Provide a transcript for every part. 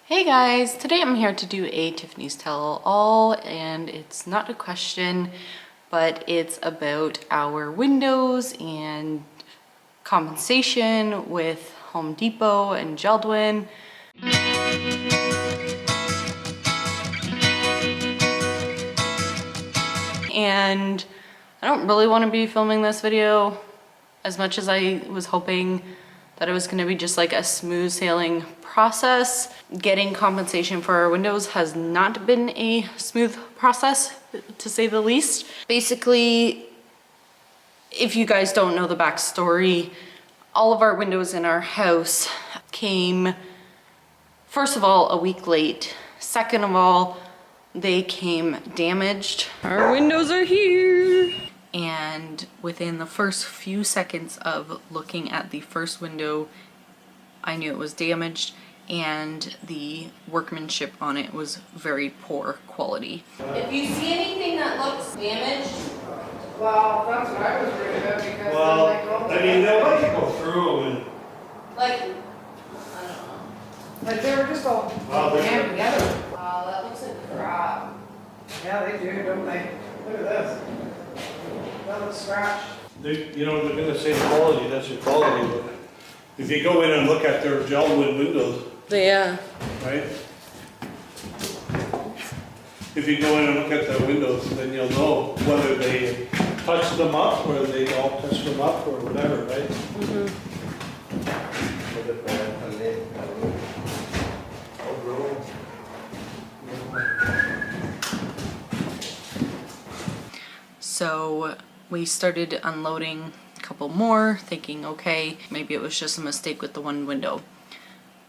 Hey guys, today I'm here to do a Tiffany's tell all, and it's not a question, but it's about our windows and compensation with Home Depot and jeld-wen. And I don't really want to be filming this video as much as I was hoping that it was going to be just like a smooth sailing process. Getting compensation for our windows has not been a smooth process, to say the least. Basically, if you guys don't know the backstory, all of our windows in our house came, first of all, a week late. Second of all, they came damaged. Our windows are here. And within the first few seconds of looking at the first window, I knew it was damaged, and the workmanship on it was very poor quality. If you see anything that looks damaged, well, that's what I was worried about because I mean, they'll let you go through and... like, I don't know. Like they were just all jammed together. Wow, that looks like crap. Yeah, they do, don't they? Look at this. That looks scratched. They're gonna say quality, that's your quality, but if you go in and look at their jeld-wen windows, Yeah. right? If you go in and look at their windows, then you'll know whether they touched them up or they all touched them up or whatever, right? So we started unloading a couple more, thinking, okay, maybe it was just a mistake with the one window.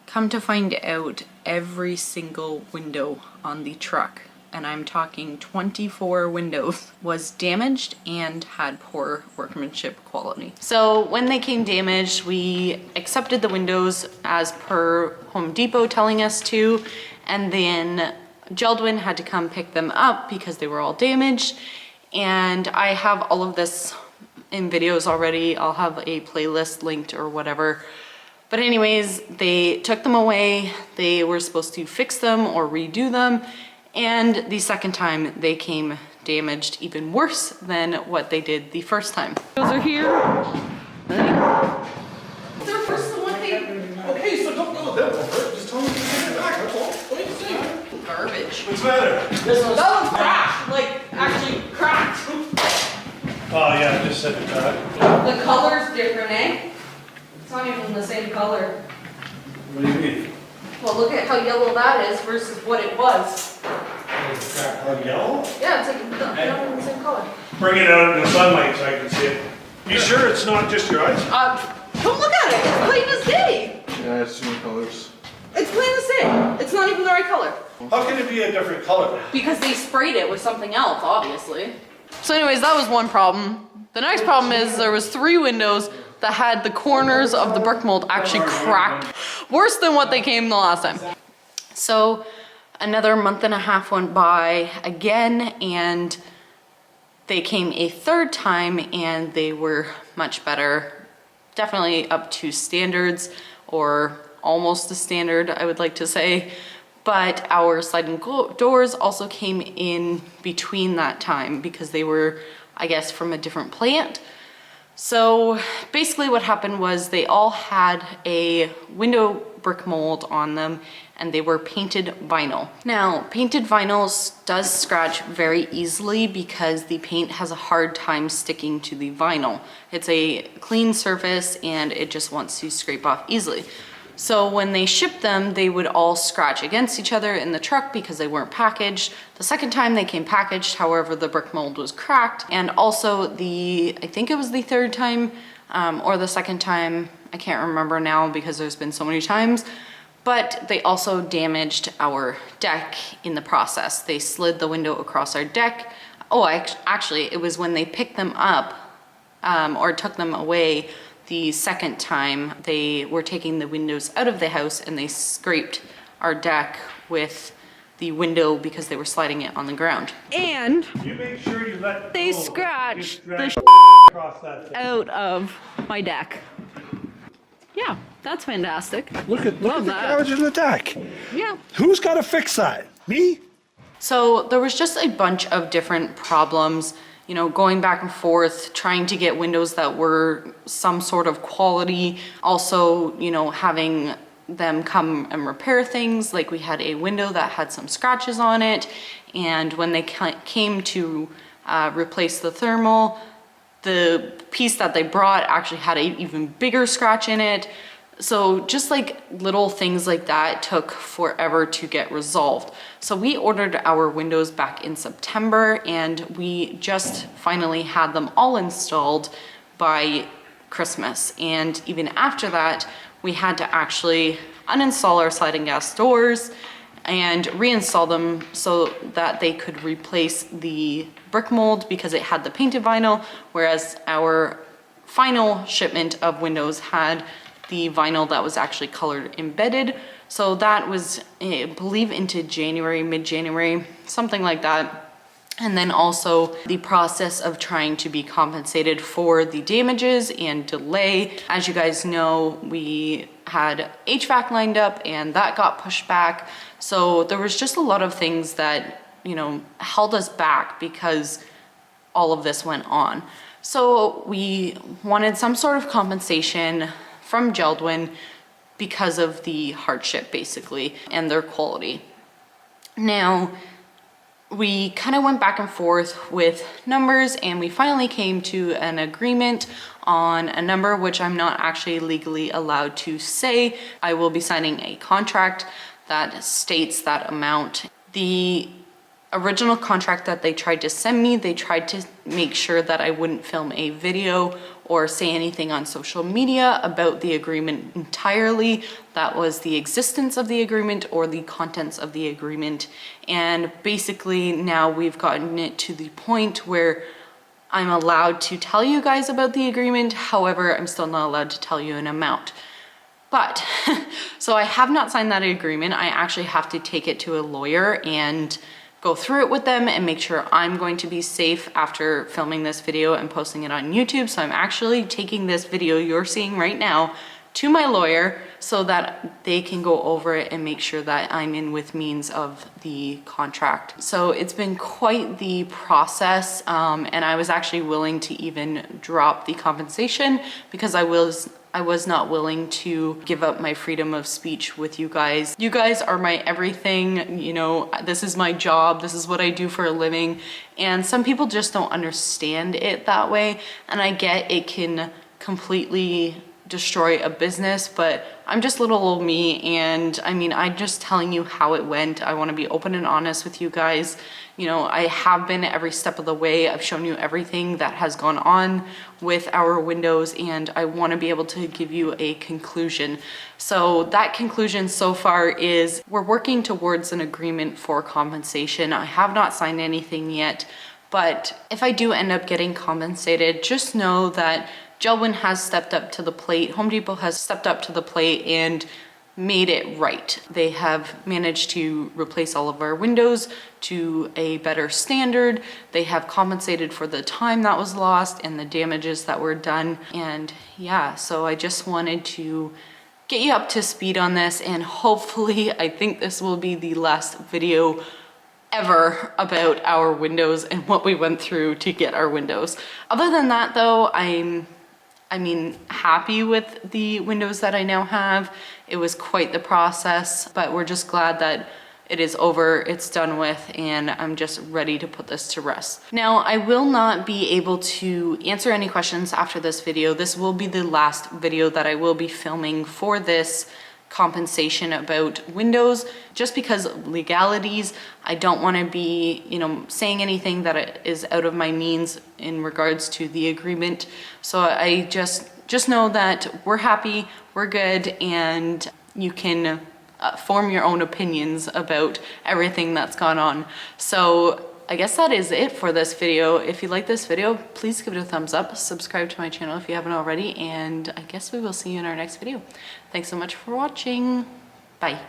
Come to find out, every single window on the truck, and I'm talking 24 windows, was damaged and had poor workmanship quality. So when they came damaged, we accepted the windows as per Home Depot telling us to, and then jeld-wen had to come pick them up because they were all damaged. And I have all of this in videos already. I'll have a playlist linked or whatever. But anyways, they took them away. They were supposed to fix them or redo them. And the second time they came damaged even worse than what they did the first time. Those are here. They're worse than what they... Okay, so don't go there, just tell me to take it back, that's all. What do you think? Garbage. What's the matter? That was cracked, like actually cracked. Oh yeah, just said it back. The color's different, eh? It's not even the same color. What do you mean? Well, look at how yellow that is versus what it was. Oh, yellow? Yeah, it's like not even the same color. Bring it out in the sunlight so I can see it. You sure it's not just your eyes? Come look at it. It's plain as day. Yeah, it's two colors. It's plain as day. It's not even the right color. How can it be a different color? Because they sprayed it with something else, obviously. So anyways, that was one problem. The next problem is there was 3 windows that had the corners of the brick mold actually cracked. Worse than what they came the last time. So another month and a half went by again, and they came a third time and they were much better. Definitely up to standards, or almost a standard, I would like to say. But our sliding doors also came in between that time because they were, I guess, from a different plant. So basically what happened was they all had a window brick mold on them, and they were painted vinyl. Now, painted vinyl does scratch very easily because the paint has a hard time sticking to the vinyl. It's a clean surface and it just wants to scrape off easily. So when they shipped them, they would all scratch against each other in the truck because they weren't packaged. The second time they came packaged, however, the brick mold was cracked. And also I think it was the third time or the second time, I can't remember now because there's been so many times, but they also damaged our deck in the process. They slid the window across our deck. Oh, actually, it was when they picked them up or took them away. The second time, they were taking the windows out of the house and they scraped our deck with the window because they were sliding it on the ground. And You make sure you let they go. scratched You the across that thing. out of my deck. Yeah, that's fantastic. Look at Love the that. gouge in the deck. Yeah. Who's got to fix that? Me? So there was just a bunch of different problems, you know, going back and forth, trying to get windows that were some sort of quality. Also, you know, having them come and repair things. Like we had a window that had some scratches on it. And when they came to replace the thermal, the piece that they brought actually had an even bigger scratch in it. So just like little things like that took forever to get resolved. So we ordered our windows back in September and we just finally had them all installed by Christmas. And even after that, we had to actually uninstall our sliding glass doors and reinstall them so that they could replace the brick mold because it had the painted vinyl, whereas our final shipment of windows had the vinyl that was actually colored embedded. So that was, I believe, into January, mid-January, something like that. And then also the process of trying to be compensated for the damages and delay. As you guys know, we had HVAC lined up and that got pushed back. So there was just a lot of things that, you know, held us back because all of this went on. So we wanted some sort of compensation from jeld-wen because of the hardship basically and their quality. Now, we kind of went back and forth with numbers and we finally came to an agreement on a number which I'm not actually legally allowed to say. I will be signing a contract that states that amount. The original contract that they tried to send me, they tried to make sure that I wouldn't film a video or say anything on social media about the agreement entirely. That was the existence of the agreement or the contents of the agreement. And basically now we've gotten it to the point where I'm allowed to tell you guys about the agreement. However, I'm still not allowed to tell you an amount. But, so I have not signed that agreement. I actually have to take it to a lawyer and go through it with them and make sure I'm going to be safe after filming this video and posting it on YouTube. So I'm actually taking this video you're seeing right now to my lawyer so that they can go over it and make sure that I'm in with means of the contract. So it's been quite the process, and I was actually willing to even drop the compensation because I was not willing to give up my freedom of speech with you guys. You guys are my everything, you know, this is my job, this is what I do for a living, and some people just don't understand it that way, and I get it can completely destroy a business, but I'm just little old me, and I mean, I'm just telling you how it went. I want to be open and honest with you guys. You know, I have been every step of the way. I've shown you everything that has gone on with our windows, and I want to be able to give you a conclusion. So that conclusion so far is we're working towards an agreement for compensation. I have not signed anything yet, but if I do end up getting compensated, just know that jeld-wen has stepped up to the plate. Home Depot has stepped up to the plate and made it right. They have managed to replace all of our windows to a better standard. They have compensated for the time that was lost and the damages that were done. And yeah, so I just wanted to get you up to speed on this, and hopefully I think this will be the last video ever about our windows and what we went through to get our windows. Other than that though, I'm happy with the windows that I now have. It was quite the process, but we're just glad that it is over, it's done with, and I'm just ready to put this to rest. Now, I will not be able to answer any questions after this video. This will be the last video that I will be filming for this compensation about windows, just because of legalities. I don't want to be, you know, saying anything that is out of my means in regards to the agreement. So I just know that we're happy, we're good, and you can form your own opinions about everything that's gone on. So I guess that is it for this video. If you like this video, please give it a thumbs up, subscribe to my channel if you haven't already, and I guess we will see you in our next video. Thanks so much for watching. Bye.